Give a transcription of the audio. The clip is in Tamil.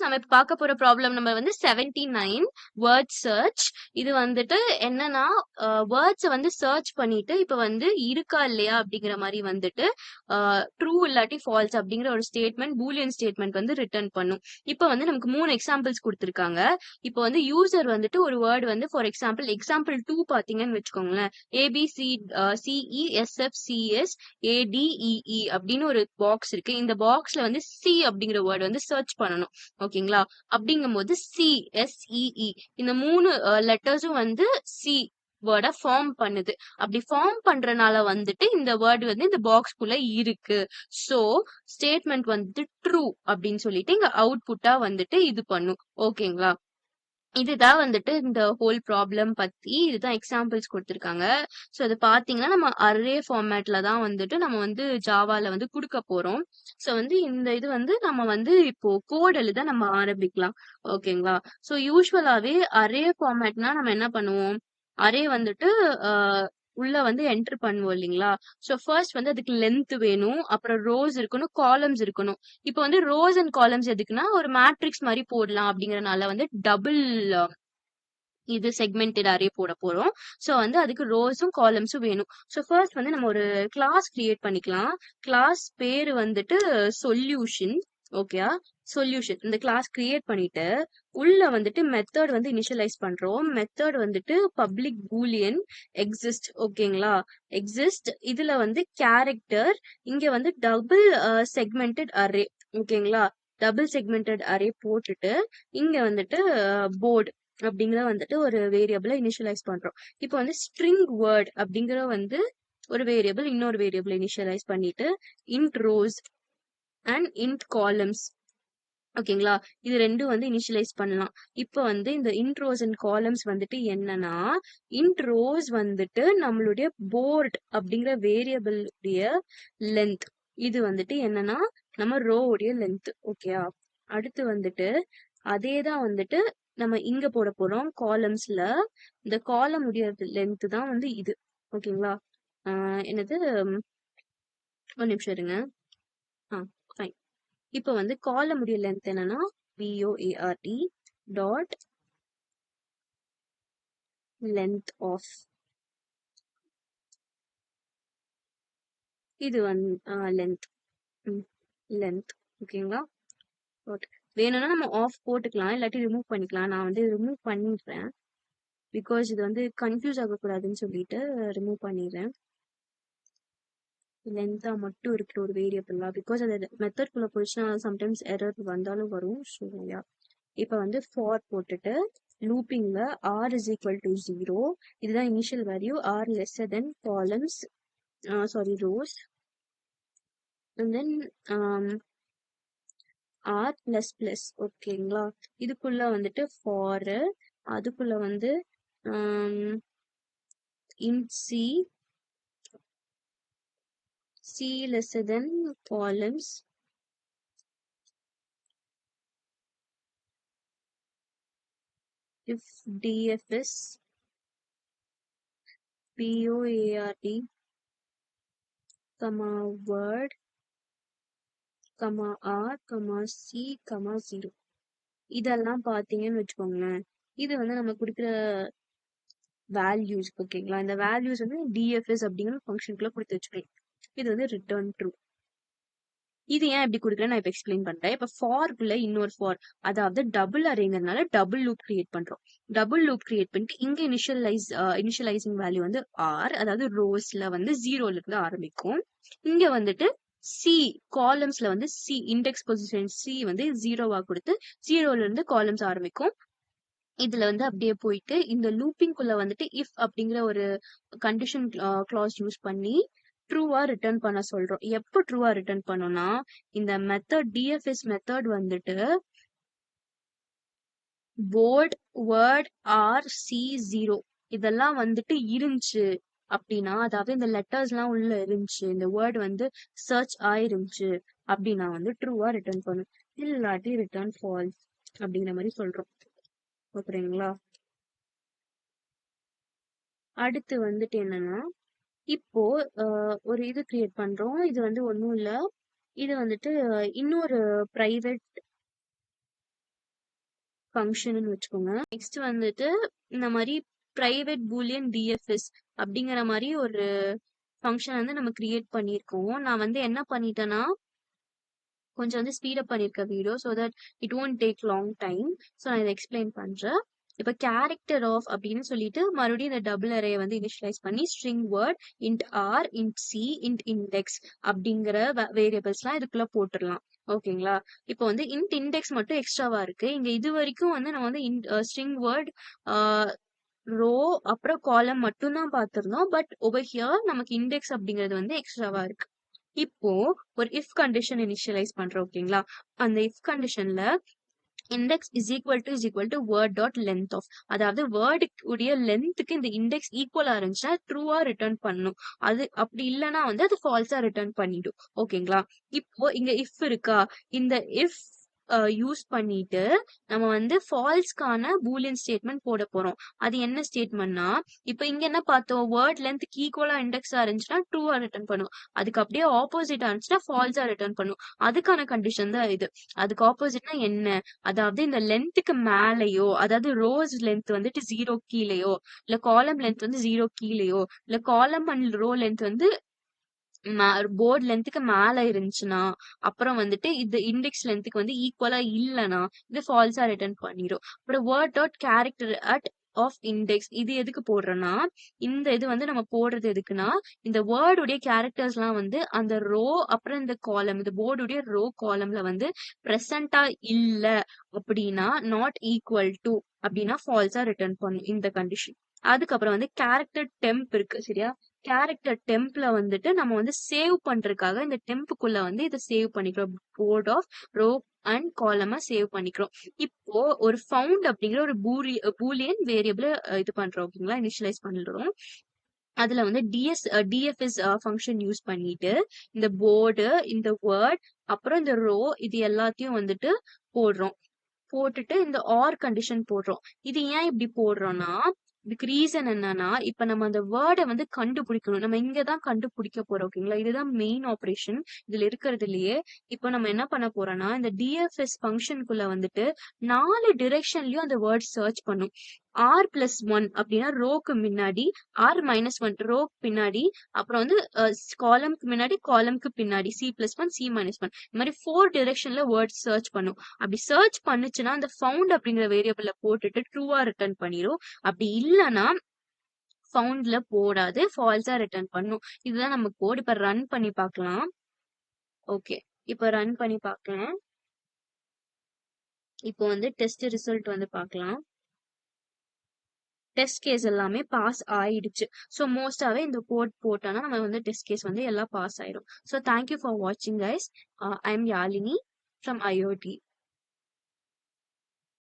நம்ம இப்ப பார்க்க போற ப்ராப்ளம் நம்பர் வந்து 79 வேர்ட் சர்ச். இது வந்துட்டு என்னன்னா வேர்ட்ஸை வந்து சர்ச் பண்ணிட்டு இப்ப வந்து இருக்கா இல்லையா அப்படிங்கிற மாதிரி வந்துட்டு ட்ரூ இல்லாட்டி ஃபால்ஸ் அப்படிங்கிற ஒரு ஸ்டேட்மெண்ட் பூலியன் ஸ்டேட்மெண்ட் வந்து ரிட்டர்ன் பண்ணும். இப்ப வந்து நமக்கு 3 எக்ஸாம்பிள்ஸ் கொடுத்துருக்காங்க. இப்போ வந்து யூசர் வந்துட்டு ஒரு வேர்டு வந்து ஃபார் எக்ஸாம்பிள் 2 பாத்தீங்கன்னு வச்சுக்கோங்களேன், ஏபிசி சிஇஎஸ்எஃப்சிஎஸ் ஏடிஇஇ அப்படின்னு ஒரு பாக்ஸ் இருக்கு. இந்த பாக்ஸ்ல வந்து சி அப்படிங்கிற வேர்டு வந்து சர்ச் பண்ணணும். ஓகேங்களா? அப்படிங்கும்போது சிஎஸ்இஇ இந்த 3 லெட்டர்ஸும் வந்து சி வேர்டா ஃபார்ம் பண்ணுது. அப்படி ஃபார்ம் பண்றனால வந்துட்டு இந்த வேர்டு வந்து இந்த பாக்ஸ்குள்ள இருக்கு. சோ ஸ்டேட்மெண்ட் வந்துட்டு ட்ரூ அப்படின்னு சொல்லிட்டு இங்க அவுட்புட்டா வந்துட்டு இது பண்ணும். ஓகேங்களா? இதுதான் வந்துட்டு இந்த ஹோல் ப்ராப்ளம் பத்தி இதுதான் எக்ஸாம்பிள்ஸ் கொடுத்துருக்காங்க. ஸோ அது பாத்தீங்கன்னா நம்ம அரே ஃபார்மேட்ல தான் வந்துட்டு நம்ம வந்து ஜாவால வந்து கொடுக்க போறோம். ஸோ வந்து இந்த இது வந்து நம்ம வந்து இப்போ கோட் எழுத நம்ம ஆரம்பிக்கலாம். ஓகேங்களா? ஸோ யூஸ்வலாவே அரே ஃபார்மேட்னா நம்ம என்ன பண்ணுவோம், அரே வந்துட்டு உள்ள வந்து என்டர் பண்ணுவோம் இல்லைங்களா? ஸோ ஃபர்ஸ்ட் வந்து அதுக்கு லென்த் வேணும், அப்புறம் ரோஸ் இருக்கணும், காலம்ஸ் இருக்கணும். இப்போ வந்து ரோஸ் அண்ட் காலம்ஸ் எதுக்குன்னா ஒரு மேட்ரிக்ஸ் மாதிரி போடலாம் அப்படிங்கறனால வந்து டபுள் இது செக்மெண்டட் அரே போட போறோம். ஸோ வந்து அதுக்கு ரோஸும் காலம்ஸும் வேணும். ஸோ ஃபர்ஸ்ட் வந்து நம்ம ஒரு கிளாஸ் கிரியேட் பண்ணிக்கலாம். கிளாஸ் பேரு வந்துட்டு சொல்யூஷன். ஓகேயா? சொல்யூஷன் இந்த கிளாஸ் கிரியேட் பண்ணிட்டு உள்ள வந்துட்டு மெத்தட் வந்து இனிஷியலைஸ் பண்றோம். மெத்தட் வந்துட்டு பப்ளிக் பூலியன் எக்ஸிஸ்ட். ஓகேங்களா? எக்ஸிஸ்ட் இதுல வந்து கேரக்டர், இங்க வந்து டபுள் செக்மெண்டட் அரே. ஓகேங்களா? டபுள் செக்மெண்டட் அரே போட்டுட்டு இங்க வந்துட்டு போர்டு அப்படிங்கிற வந்துட்டு ஒரு வேரியபிளை இனிஷியலைஸ் பண்றோம். இப்போ வந்து ஸ்ட்ரிங் வேர்ட் அப்படிங்கிற வந்து ஒரு வேரியபிள் இன்னொரு வேரியபிள் இனிஷியலைஸ் பண்ணிட்டு int rose and int columns. ஓகேங்களா? இது ரெண்டும் வந்து இனிஷியலைஸ் பண்ணலாம். இப்போ வந்து இந்த இன்ட் ரோஸ் அண்ட் காலம்ஸ் வந்துட்டு என்னன்னா, இன்ட் ரோஸ் வந்துட்டு நம்மளுடைய போர்ட் அப்படிங்கிற வேரியபிளுடைய லென்த். இது வந்துட்டு என்னன்னா நம்ம ரோ உடைய லென்த். ஓகேயா? அடுத்து வந்துட்டு அதே தான் வந்துட்டு நம்ம இங்க போட போறோம் காலம்ஸ்ல. இந்த காலம் உடைய லென்த் தான் வந்து இது. ஓகேங்களா? என்னது, ஒரு நிமிஷம் இருங்க. ஃபைன். இப்போ வந்து காலம் உடைய லென்த் என்னன்னா BOARD டாட் லென்த் ஆஃப். இது வந்து லென்த் லென்த். ஓகேங்களா? வேணும்னா நம்ம ஆஃப் போட்டுக்கலாம், இல்லாட்டி ரிமூவ் பண்ணிக்கலாம். நான் வந்து ரிமூவ் பண்ணிடுறேன், பிகாஸ் இது வந்து கன்ஃபியூஸ் ஆகக்கூடாதுன்னு சொல்லிட்டு ரிமூவ் பண்ணிடுறேன். லென்த்தா மட்டும் இருக்கிற ஒரு வேரியபிளா, பிகாஸ் அது மெத்தட் குள்ள போயிடுச்சுன்னா சம்டைம்ஸ் எரர் வந்தாலும் வரும். ஸோ யா, இப்போ வந்து ஃபார் போட்டுட்டு லூப்பிங்ல r is equal to 0, இதுதான் initial value, r lesser than columns rows, and then r plus plus. ஓகேங்களா? இதுக்குள்ள வந்துட்டு ஃபார், அதுக்குள்ள வந்து int c lesser than columns, if dfs board comma word comma r comma c comma 0. இதெல்லாம் பாத்தீங்கன்னு வச்சுக்கோங்களேன், இது வந்து நம்ம கொடுக்குற வேல்யூஸ். ஓகேங்களா? இந்த வேல்யூஸ் வந்து dfs அப்படிங்கிற ஃபங்க்ஷனுக்குள்ள கொடுத்து வச்சுக்கலாம். இது வந்து ரிட்டர்ன் ட்ரூ. இது ஏன் இப்படி கொடுக்குறேன் நான் இப்ப எக்ஸ்பிளைன் பண்றேன். இப்ப ஃபார்க்குள்ள இன்னொரு ஃபார், அதாவது டபுள் அரேங்கிறதுனால டபுள் லூப் கிரியேட் பண்றோம். டபுள் லூப் கிரியேட் பண்ணிட்டு இங்க இனிஷியலைசிங் வேல்யூ வந்து ஆர், அதாவது ரோஸ்ல வந்து 0ல இருந்து ஆரம்பிக்கும். இங்க வந்துட்டு சி காலம்ஸ்ல வந்து சி இண்டெக்ஸ் பொசிஷன் சி வந்து 0வா கொடுத்து 0ல இருந்து காலம்ஸ் ஆரம்பிக்கும். இதுல வந்து அப்படியே போயிட்டு இந்த லூப்பிங்குள்ள வந்துட்டு இஃப் அப்படிங்கிற ஒரு கண்டிஷன் கிளாஸ் யூஸ் பண்ணி ட்ரூவா ரிட்டர்ன் பண்ண சொல்றோம். எப்போ ட்ரூவா ரிட்டர்ன் பண்ணோம்னா, இந்த மெத்தட் டிஎஃப்எஸ் மெத்தட் வந்துட்டு போர்ட் வேர்ட் ஆர் சி 0 இதெல்லாம் வந்துட்டு இருந்துச்சு அப்படின்னா, அதாவது இந்த லெட்டர்ஸ் எல்லாம் உள்ள இருந்துச்சு, இந்த வேர்ட் வந்து சர்ச் ஆயிருந்துச்சு அப்படின்னா வந்து ட்ரூவா ரிட்டர்ன் பண்ணும், இல்லாட்டி ரிட்டர்ன் ஃபால்ஸ் அப்படிங்கிற மாதிரி சொல்றோம். ஓகேங்களா? அடுத்து வந்துட்டு என்னன்னா, இப்போ ஒரு இது கிரியேட் பண்றோம். இது வந்து ஒன்றும் இல்லை, இது வந்துட்டு இன்னொரு பிரைவேட் ஃபங்க்ஷன்னு வச்சுக்கோங்க. நெக்ஸ்ட் வந்துட்டு இந்த மாதிரி பிரைவேட் பூலியன் டிஎஃப்எஸ் அப்படிங்கிற மாதிரி ஒரு ஃபங்க்ஷன் வந்து நம்ம கிரியேட் பண்ணியிருக்கோம். நான் வந்து என்ன பண்ணிட்டேன்னா கொஞ்சம் வந்து ஸ்பீட் அப் பண்ணியிருக்கேன் video, so that it won't take long time. So நான் இதை எக்ஸ்பிளைன் பண்றேன். இப்போ கேரக்டர் ஆஃப் அப்படின்னு சொல்லிட்டு மறுபடியும் இந்த டபுள் அரே வந்து இனிஷியலைஸ் பண்ணி string word int R int C int index அப்படிங்கிற வேரியபிள்ஸ்லாம் இதுக்குள்ள போட்டுடலாம். ஓகேங்களா? இப்போ வந்து இன்ட் இண்டெக்ஸ் மட்டும் எக்ஸ்ட்ராவா இருக்கு. இங்க இது வரைக்கும் வந்து நம்ம வந்து ஸ்ட்ரிங் வேர்ட் ரோ அப்புறம் காலம் மட்டும் தான் பார்த்திருந்தோம். பட் ஓவர் ஹியர் நமக்கு இண்டெக்ஸ் அப்படிங்கிறது வந்து எக்ஸ்ட்ராவா இருக்கு. இப்போ ஒரு இஃப் கண்டிஷன் இனிஷியலைஸ் பண்றோம். ஓகேங்களா? அந்த இஃப் கண்டிஷன்ல index is equal to word dot length of, அதாவது வேர்டு உடைய லென்த்துக்கு இந்த இண்டெக்ஸ் ஈக்குவலா இருந்துச்சுன்னா ட்ரூவா ரிட்டர்ன் பண்ணும். அது அப்படி இல்லைன்னா வந்து அது ஃபால்ஸா ரிட்டர்ன் பண்ணிடும். ஓகேங்களா? இப்போ இங்க இஃப் இருக்கா, இந்த இஃப் யூஸ் பண்ணிட்டு நம்ம வந்து ஃபால்ஸ்க்கான பூலியன் ஸ்டேட்மெண்ட் போட போறோம். அது என்ன ஸ்டேட்மெண்ட்னா, இப்போ இங்க என்ன பார்த்தோம், வேர்ட் லென்த் ஈக்குவலா இண்டெக்ஸா இருந்துச்சுன்னா ட்ரூவா ரிட்டர்ன் பண்ணும். அதுக்கு அப்படியே ஆப்போசிட்டா இருந்துச்சுன்னா ஃபால்ஸா ரிட்டர்ன் பண்ணும். அதுக்கான கண்டிஷன் தான் இது. அதுக்கு ஆப்போசிட்னா என்ன, அதாவது இந்த லென்த்துக்கு மேலேயோ, அதாவது ரோஸ் லென்த் வந்துட்டு 0 கீழேயோ, இல்ல காலம் லென்த் வந்து 0 கீழேயோ, இல்ல காலம் அண்ட் ரோ லென்த் வந்து போர்ட் லென்த்துக்கு மேல இருந்துச்சுன்னா, அப்புறம் வந்துட்டு இது இண்டெக்ஸ் லென்த்துக்கு வந்து ஈக்குவலா இல்லைன்னா இது ஃபால்ஸா ரிட்டர்ன் பண்ணிடும். அப்புறம் word dot character at of index இது எதுக்கு போடுறோம்னா, இந்த இது வந்து நம்ம போடுறது எதுக்குன்னா, இந்த வேர்டுடைய கேரக்டர்ஸ்லாம் வந்து அந்த ரோ அப்புறம் இந்த காலம், இந்த போர்டுடைய ரோ காலம்ல வந்து பிரசண்டா இல்ல அப்படின்னா, நாட் ஈக்குவல் டு அப்படின்னா ஃபால்ஸா ரிட்டர்ன் பண்ணும் இந்த கண்டிஷன். அதுக்கப்புறம் வந்து கேரக்டர் டெம்ப் இருக்கு சரியா? கேரக்டர் டெம்ப்ல வந்துட்டு நம்ம வந்து சேவ் பண்றதுக்காக இந்த டெம்ப்புக்குள்ள வந்து இதை சேவ் பண்ணிக்கிறோம். போர்ட் ஆஃப் ரோ அண்ட் காலமா சேவ் பண்ணிக்கிறோம். இப்போ ஒரு ஃபவுண்ட் அப்படிங்கிற ஒரு பூலியன் வேரியபிள் இது பண்றோம். ஓகேங்களா? இனிஷியலைஸ் பண்ணிடுறோம். அதுல வந்து டிஎஃப்எஸ் ஃபங்க்ஷன் யூஸ் பண்ணிட்டு இந்த போர்டு, இந்த வேர்ட், அப்புறம் இந்த ரோ இது எல்லாத்தையும் வந்துட்டு போடுறோம். போட்டுட்டு இந்த ஆர் கண்டிஷன் போடுறோம். இது ஏன் இப்படி போடுறோம்னா, இதுக்கு ரீசன் என்னன்னா, இப்ப நம்ம அந்த வேர்டை வந்து கண்டுபிடிக்கணும். நம்ம இங்கதான் கண்டுபிடிக்க போறோம். ஓகேங்களா? இதுதான் மெயின் ஆபரேஷன் இதுல இருக்கிறதுலயே. இப்போ நம்ம என்ன பண்ண போறோம்னா, இந்த டிஎஃப்எஸ் ஃபங்க்ஷனுக்குள்ள வந்துட்டு 4 டிரெக்ஷன்லயும் அந்த வேர்ட் சர்ச் பண்ணும். r+1 அப்படின்னா ரோக்கு முன்னாடி, r-1 ரோக்கு பின்னாடி, அப்புறம் வந்து காலம்க்கு முன்னாடி, காலம்க்கு பின்னாடி, c+1 c-1 இந்த மாதிரி 4 டிரெக்ஷன்ல வேர்ட் சர்ச் பண்ணும். அப்படி சர்ச் பண்ணுச்சுன்னா அந்த ஃபவுண்ட் அப்படிங்கிற வேரியபிள்ல போட்டுட்டு ட்ரூவா ரிட்டர்ன் பண்ணிரும். அப்படி இல்லைன்னா ஃபவுண்ட்ல போடாது, ஃபால்ஸா ரிட்டர்ன் பண்ணும். இதுதான் நம்ம கோட். இப்ப ரன் பண்ணி பார்க்கலாம். ஓகே, இப்ப ரன் பண்ணி பார்க்கலாம். இப்போ வந்து டெஸ்ட் ரிசல்ட் வந்து பார்க்கலாம். டெஸ்ட் கேஸ் எல்லாமே பாஸ் ஆயிடுச்சு. ஸோ மோஸ்டாவே இந்த கோட் போட்டோம்னா நம்ம வந்து டெஸ்ட் கேஸ் வந்து எல்லாம் பாஸ் ஆயிடும். ஸோ தேங்க்யூ ஃபார் வாட்சிங் guys. I am Yazhini from IoT.